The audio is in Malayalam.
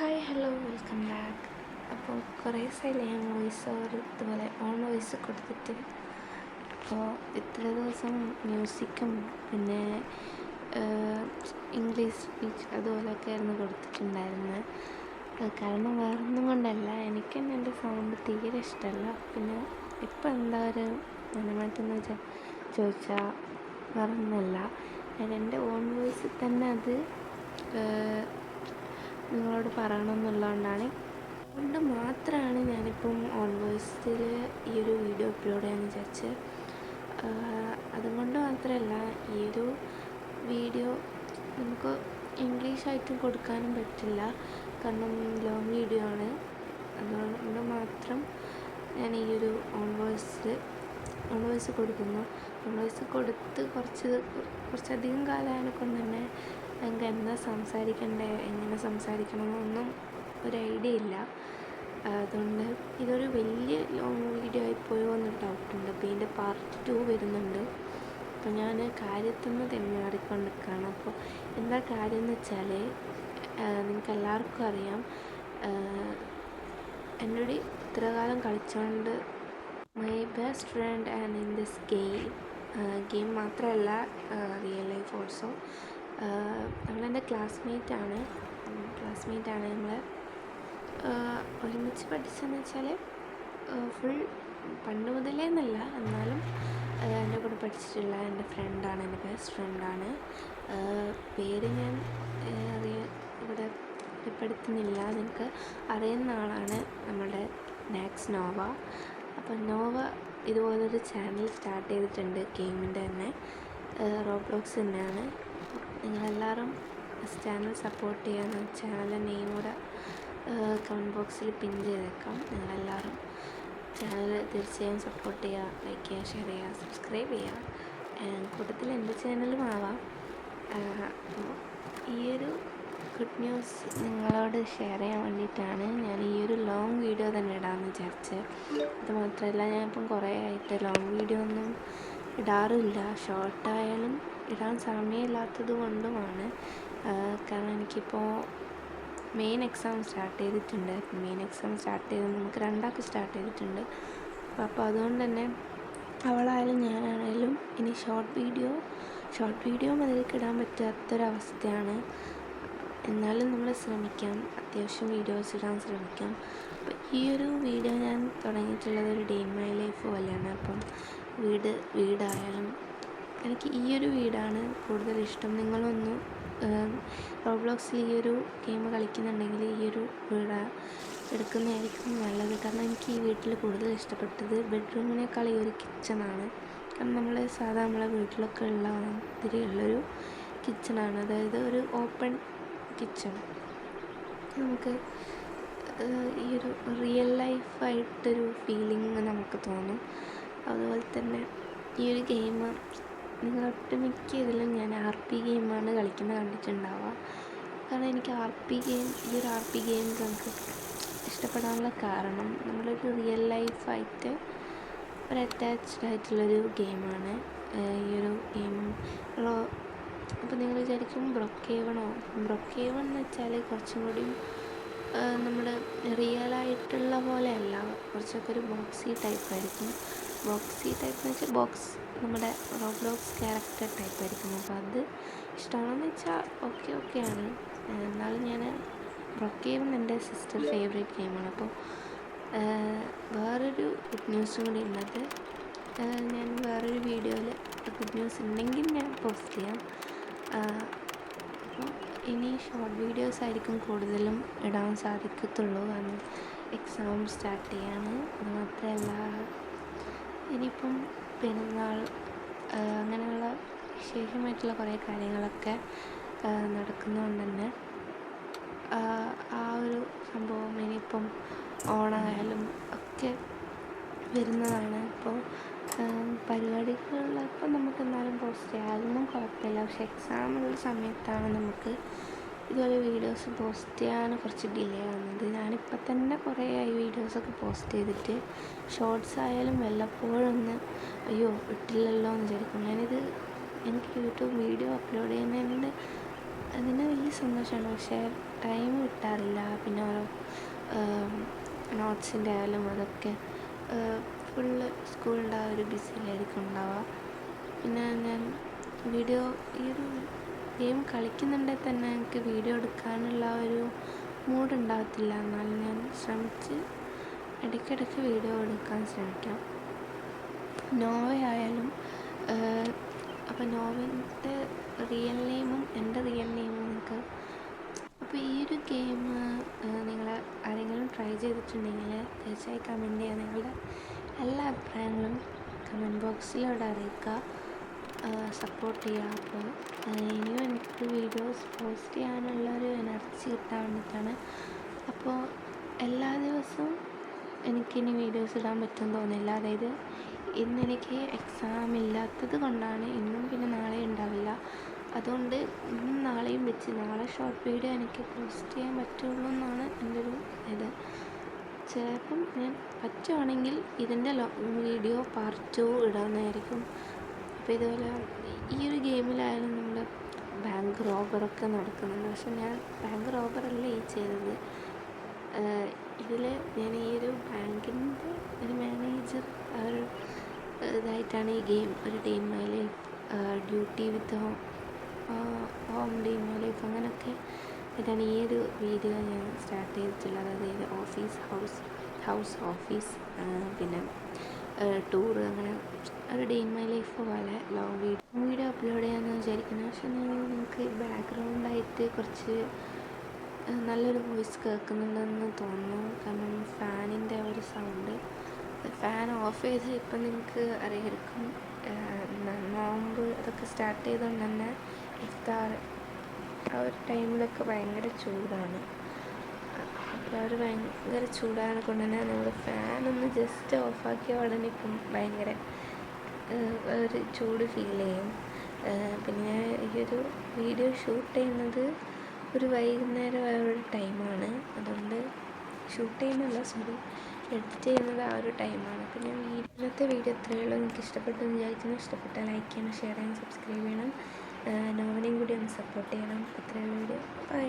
Hi hello welcome back. അപ്പോൾ കുറേ ദിവസമായില്ലേ ഞാൻ വോയിസ് ഓവർ ഇതുപോലെ ഓൺ വോയിസ് കൊടുത്തിട്ട്. അപ്പോൾ ഇത്ര ദിവസം മ്യൂസിക്കും പിന്നെ ഇംഗ്ലീഷ് സ്പീച്ച് അതുപോലെയൊക്കെ ആയിരുന്നു കൊടുത്തിട്ടുണ്ടായിരുന്നത്. കാരണം വേറൊന്നും കൊണ്ടല്ല, എനിക്ക് തന്നെ എൻ്റെ സൗണ്ട് തീരെ ഇഷ്ടമല്ല. പിന്നെ ഇപ്പം എന്താ ഒരു മനമാറ്റെന്ന് ചോദിച്ചാൽ വേറൊന്നുമല്ല, ഞാൻ എൻ്റെ ഓൺ വോയിസിൽ തന്നെ അത് നിങ്ങളോട് പറയണമെന്നുള്ളതുകൊണ്ടാണ്. അതുകൊണ്ട് മാത്രമാണ് ഞാനിപ്പം ഓൺ വോയിസിൽ ഈ ഒരു വീഡിയോ അപ്ലോഡ് ചെയ്യാമെന്ന് വിചാരിച്ച്. അതുകൊണ്ട് മാത്രമല്ല, ഈ ഒരു വീഡിയോ നമുക്ക് ഇംഗ്ലീഷായിട്ടും കൊടുക്കാനും പറ്റില്ല, കാരണം ലോങ് വീഡിയോ ആണ്. അതുകൊണ്ട് മാത്രം ഞാൻ ഈ ഒരു ഓൺ വോയിസ് കൊടുക്കുന്നു. ഓൺ വോയിസ് കൊടുത്ത് കുറച്ചധികം കാലമായതിനെ കൊണ്ട് തന്നെ ഞങ്ങൾക്ക് എന്താ സംസാരിക്കണ്ടേ, എങ്ങനെ സംസാരിക്കണമെന്നൊന്നും ഒരു ഐഡിയ ഇല്ല. അതുകൊണ്ട് ഇതൊരു വലിയ ലോങ് വീഡിയോ ആയിപ്പോയോ എന്നൊരു ഡൗട്ടുണ്ട്. അപ്പോൾ ഇതിൻ്റെ പാർട്ട് 2 വരുന്നുണ്ട്. അപ്പോൾ ഞാൻ കാര്യത്തിൽ നിന്ന് തെന്നാറിക്കൊണ്ടിരിക്കുകയാണ്. അപ്പോൾ എന്താ കാര്യം എന്ന് വെച്ചാൽ, നിങ്ങൾക്ക് എല്ലാവർക്കും അറിയാം, എന്നോട് ഇത്ര കാലം കളിച്ചുകൊണ്ട് my best friend and in this game മാത്രമല്ല, റിയൽ ലൈഫ് ഓൾസോ. നമ്മളെൻ്റെ ക്ലാസ്മേറ്റാണ്. നമ്മൾ ഒരുമിച്ച് പഠിച്ചതെന്ന് വെച്ചാൽ ഫുൾ പണ്ട് മുതലേ എന്നല്ല, എന്നാലും എൻ്റെ കൂടെ പഠിച്ചിട്ടുള്ള എൻ്റെ ഫ്രണ്ടാണ്, എൻ്റെ ബെസ്റ്റ് ഫ്രണ്ടാണ്. പേര് ഞാൻ ഇവിടെ വെളിപ്പെടുത്തുന്നില്ല, നിങ്ങൾക്ക് അറിയുന്ന ആളാണ്, നമ്മുടെ നാക്സ് നോവ. അപ്പോൾ നോവ ഇതുപോലൊരു ചാനൽ സ്റ്റാർട്ട് ചെയ്തിട്ടുണ്ട്, ഗെയിമിൻ്റെ തന്നെ, റോബ്ലോക്സ് തന്നെയാണ്. നിങ്ങളെല്ലാവരും ചാനൽ സപ്പോർട്ട് ചെയ്യാൻ ചാനലിൻ്റെ നെയിം കൂടെ കമൻറ്റ് ബോക്സിൽ പിൻ ചെയ്തേക്കാം. നിങ്ങളെല്ലാവരും ചാനൽ തീർച്ചയായും സപ്പോർട്ട് ചെയ്യുക, ലൈക്ക് ചെയ്യുക, ഷെയർ ചെയ്യുക, സബ്സ്ക്രൈബ് ചെയ്യുക. കൂട്ടത്തിൽ എൻ്റെ ചാനലും ആവാം. ഈ ഒരു ഗുഡ് ന്യൂസ് നിങ്ങളോട് ഷെയർ ചെയ്യാൻ വേണ്ടിയിട്ടാണ് ഞാൻ ഈ ഒരു ലോങ് വീഡിയോ തന്നെ ഇടാമെന്ന് വിചാരിച്ചത്. അതുമാത്രമല്ല, ഞാനിപ്പം കുറേ ആയിട്ട് ലോങ് വീഡിയോ ഒന്നും ഇടാറില്ല. ഷോർട്ടായാലും ഇടാൻ സമയമില്ലാത്തത് കൊണ്ടുമാണ്. കാരണം എനിക്കിപ്പോൾ മെയിൻ എക്സാം സ്റ്റാർട്ട് ചെയ്തിട്ടുണ്ട്. നമുക്ക് 2 ആൾക്ക് സ്റ്റാർട്ട് ചെയ്തിട്ടുണ്ട്. അപ്പോൾ അതുകൊണ്ട് തന്നെ അവളായാലും ഞാനായാലും ഇനി ഷോർട്ട് വീഡിയോ അതിലേക്ക് ഇടാൻ പറ്റാത്തൊരവസ്ഥയാണ്. എന്നാലും നമ്മൾ ശ്രമിക്കാം, അത്യാവശ്യം വീഡിയോസ് ഇടാൻ ശ്രമിക്കാം. അപ്പോൾ ഈ ഒരു വീഡിയോ ഞാൻ തുടങ്ങിയിട്ടുള്ളത് ഒരു ഡേ ഇൻ മൈ ലൈഫ് പോലെയാണ്. അപ്പം വീടായാലും എനിക്ക് ഈ ഒരു വീടാണ് കൂടുതൽ ഇഷ്ടം. നിങ്ങളൊന്ന് റോബ്ലോക്സിൽ ഈ ഒരു ഗെയിം കളിക്കുന്നുണ്ടെങ്കിൽ ഈ ഒരു വീട് എടുക്കുന്നതായിരിക്കും നല്ലത്. കാരണം എനിക്ക് ഈ വീട്ടിൽ കൂടുതൽ ഇഷ്ടപ്പെട്ടത് ബെഡ്റൂമിനേക്കാൾ ഈ ഒരു കിച്ചണാണ്. കാരണം നമ്മളെ വീട്ടിലൊക്കെ ഉള്ള മാതിരിയുള്ളൊരു കിച്ചണാണ്, അതായത് ഒരു ഓപ്പൺ കിച്ചൺ. നമുക്ക് ഈ ഒരു റിയൽ ലൈഫായിട്ടൊരു ഫീലിംഗ് നമുക്ക് തോന്നും. അതുപോലെ തന്നെ ഈ ഒരു ഗെയിം നിങ്ങൾ ഒട്ടുമിക്ക ഇതിലും ഞാൻ RP ഗെയിമാണ് കളിക്കുന്നത് കണ്ടിട്ടുണ്ടാവുക. കാരണം എനിക്ക് ഈ ഒരു RP ഗെയിം നമുക്ക് ഇഷ്ടപ്പെടാനുള്ള കാരണം നമ്മളൊരു റിയൽ ലൈഫായിട്ട് ഒരു അറ്റാച്ച്ഡ് ആയിട്ടുള്ളൊരു ഗെയിമാണ് ഈ ഒരു ഗെയിം. അപ്പോൾ നിങ്ങൾ വിചാരിക്കും ബ്രൊക്കേവൺ എന്ന് വെച്ചാൽ കുറച്ചും കൂടി നമ്മുടെ റിയലായിട്ടുള്ള പോലെയല്ല, കുറച്ചൊക്കെ ഒരു ബോക്സി ടൈപ്പായിരിക്കും. എന്ന് വെച്ചാൽ ബോക്സ് നമ്മുടെ റോബ്ലോക്സ് ക്യാരക്ടർ ടൈപ്പായിരിക്കും. അപ്പോൾ അത് ഇഷ്ടമാണെന്ന് വെച്ചാൽ ഓക്കെയാണ്. എന്നാലും ഞാൻ ബ്രൊക്കേവൺ എൻ്റെ സിസ്റ്റർ ഫേവറേറ്റ് ഗെയിമാണ്. അപ്പോൾ വേറൊരു ഗുഡ് ന്യൂസും കൂടി ഉള്ളത്, ഞാൻ വേറൊരു വീഡിയോയിൽ ഗുഡ് ന്യൂസ് ഉണ്ടെങ്കിൽ ഞാൻ പോസ്റ്റ് ചെയ്യാം. അപ്പോൾ ഇനി ഷോർട്ട് വീഡിയോസ് ആയിരിക്കും കൂടുതലും ഇടാൻ സാധിക്കത്തുള്ളൂ, കാരണം എക്സാം സ്റ്റാർട്ട് ചെയ്യാണ്. അത് മാത്രമല്ല, ഇനിയിപ്പം പെരുന്നാൾ അങ്ങനെയുള്ള വിശേഷമായിട്ടുള്ള കുറേ കാര്യങ്ങളൊക്കെ നടക്കുന്നതുകൊണ്ട് തന്നെ ആ ഒരു സംഭവം ഇനിയിപ്പം ഓണമായാലും ഒക്കെ വരുന്നതാണ്. അപ്പോൾ പരിപാടികളുള്ളപ്പോൾ നമുക്ക് എന്നാലും പോസ്റ്റ് ചെയ്യാം, അതൊന്നും കുഴപ്പമില്ല. പക്ഷെ എക്സാമുള്ള സമയത്താണ് നമുക്ക് ഇതുപോലെ വീഡിയോസ് പോസ്റ്റ് ചെയ്യാൻ കുറച്ച് ഡിലേ ആവുന്നത്. ഞാനിപ്പോൾ തന്നെ കുറേ ആയി വീഡിയോസൊക്കെ പോസ്റ്റ് ചെയ്തിട്ട്. ഷോർട്സ് ആയാലും വല്ലപ്പോഴൊന്ന് അയ്യോ ഇട്ടില്ലല്ലോ എന്ന് വിചാരിക്കും. എനിക്ക് യൂട്യൂബ് വീഡിയോ അപ്ലോഡ് ചെയ്യുന്നതിന് അതിന് വലിയ സന്തോഷമാണ്, പക്ഷേ ടൈം കിട്ടാറില്ല. പിന്നെ സ്പോർട്സിൻ്റെ ആയാലും അതൊക്കെ ഫുള്ള് സ്കൂളിൻ്റെ ആ ഒരു ബിസിയിലായിരിക്കും ഉണ്ടാവുക. പിന്നെ ഞാൻ വീഡിയോ ഈ ഒരു ഗെയിം കളിക്കുന്നുണ്ടെങ്കിൽ തന്നെ എനിക്ക് വീഡിയോ എടുക്കാനുള്ള ഒരു മൂഡ് ഉണ്ടാകത്തില്ല. എന്നാലും ഞാൻ ശ്രമിച്ച് ഇടയ്ക്കിടയ്ക്ക് വീഡിയോ എടുക്കാൻ ശ്രമിക്കാം. നോവയായാലും അപ്പോൾ നോവലിൻ്റെ റിയൽ നെയിമും എൻ്റെ റിയൽ നെയിമും നിങ്ങൾക്ക്. അപ്പോൾ ഈ ഒരു ഗെയിം നിങ്ങൾ ആരെങ്കിലും ട്രൈ ചെയ്തിട്ടുണ്ടെങ്കിൽ തീർച്ചയായും കമൻറ്റ് ചെയ്യുക. നിങ്ങളുടെ എല്ലാ അഭിപ്രായങ്ങളും കമൻറ്റ് ബോക്സിലൂടെ അറിയിക്കുക, സപ്പോർട്ട് ചെയ്യുക. അപ്പോൾ ഇനിയും എനിക്ക് വീഡിയോസ് പോസ്റ്റ് ചെയ്യാനുള്ളൊരു എനർജി കിട്ടാൻ വേണ്ടിയിട്ടാണ്. അപ്പോൾ എല്ലാ ദിവസവും എനിക്കിനി വീഡിയോസ് ഇടാൻ പറ്റുമെന്ന് തോന്നുന്നില്ല. അതായത് ഇന്നെനിക്ക് എക്സാം ഇല്ലാത്തത് കൊണ്ടാണ്. ഇന്നും പിന്നെ നാളെ ഉണ്ടാവില്ല. അതുകൊണ്ട് ഇന്നും നാളെയും വെച്ച് നാളെ ഷോർട്ട് വീഡിയോ എനിക്ക് പോസ്റ്റ് ചെയ്യാൻ പറ്റുള്ളൂ എന്നാണ് എൻ്റെ ഒരു ഇത്. ചിലപ്പം ഞാൻ പറ്റുവാണെങ്കിൽ ഇതിൻ്റെ വീഡിയോ പാർട്ട് 2 ഇടാമെന്നായിരിക്കും. അപ്പോൾ ഇതുപോലെ ഈ ഒരു ഗെയിമിലായാലും നമ്മൾ ബാങ്ക് റോബറൊക്കെ നടക്കുന്നുണ്ട്. പക്ഷെ ഞാൻ ബാങ്ക് റോബറല്ല ഈ ചെയ്തത്. ഇതിൽ ഞാൻ ഈ ഒരു ബാങ്കിൻ്റെ ഒരു മാനേജർ ആ ഒരു ഇതായിട്ടാണ് ഈ ഗെയിം. ഒരു day in my life, duty with home day in my life, അങ്ങനെയൊക്കെ ഇതാണ് ഈ ഒരു വീഡിയോ ഞാൻ സ്റ്റാർട്ട് ചെയ്തിട്ടുള്ളത്. അതായത് ഹൗസ് ഓഫീസ് പിന്നെ ടൂറ്, അങ്ങനെ ഒരു ഡേ ഇൻ മൈ ലൈഫ് പോലെ ലോങ് വീഡിയോ അപ്ലോഡ് ചെയ്യാമെന്ന് വിചാരിക്കുന്നത്. പക്ഷെ നിങ്ങൾക്ക് ബാക്ക്ഗ്രൗണ്ടായിട്ട് കുറച്ച് നല്ലൊരു വോയിസ് കേൾക്കുന്നുണ്ടെന്ന് തോന്നുന്നു. കാരണം ഫാനിൻ്റെ ഒരു സൗണ്ട്. ഫാൻ ഓഫ് ചെയ്ത് ഇപ്പം നിങ്ങൾക്ക് അറിയായിരിക്കും. നോമ്പ് അതൊക്കെ സ്റ്റാർട്ട് ചെയ്തുകൊണ്ട് തന്നെ ഇഫ്താർ ആ ഒരു ടൈമിലൊക്കെ ഭയങ്കര ചൂടാണ്. അപ്പോൾ അവർ ഭയങ്കര ചൂടാണ് കൊണ്ട് തന്നെ നമ്മൾ ഫാനൊന്ന് ജസ്റ്റ് ഓഫാക്കിയ ഉടനെ ഇപ്പം ഭയങ്കര ഒരു ചൂട് ഫീൽ ചെയ്യും. പിന്നെ ഈ ഒരു വീഡിയോ ഷൂട്ട് ചെയ്യുന്നത് ഒരു വൈകുന്നേരം ആ ഒരു ടൈമാണ്. അതുകൊണ്ട് എഡിറ്റ് ചെയ്യുന്നത് ആ ഒരു ടൈമാണ്. അപ്പോൾ ഞാൻ ഇന്നത്തെ വീഡിയോ ഇത്രയേ ഉള്ളൂ. എനിക്ക് ഇഷ്ടപ്പെട്ടെന്ന് വിചാരിക്കുന്നു. ഇഷ്ടപ്പെട്ടാൽ ലൈക്ക് ചെയ്യണം, ഷെയർ ചെയ്യണം, സബ്സ്ക്രൈബ് ചെയ്യണം, നോവനെയും കൂടി ഒന്ന് സപ്പോർട്ട് ചെയ്യണം. ഇത്രയുള്ള വീഡിയോ. ബൈ.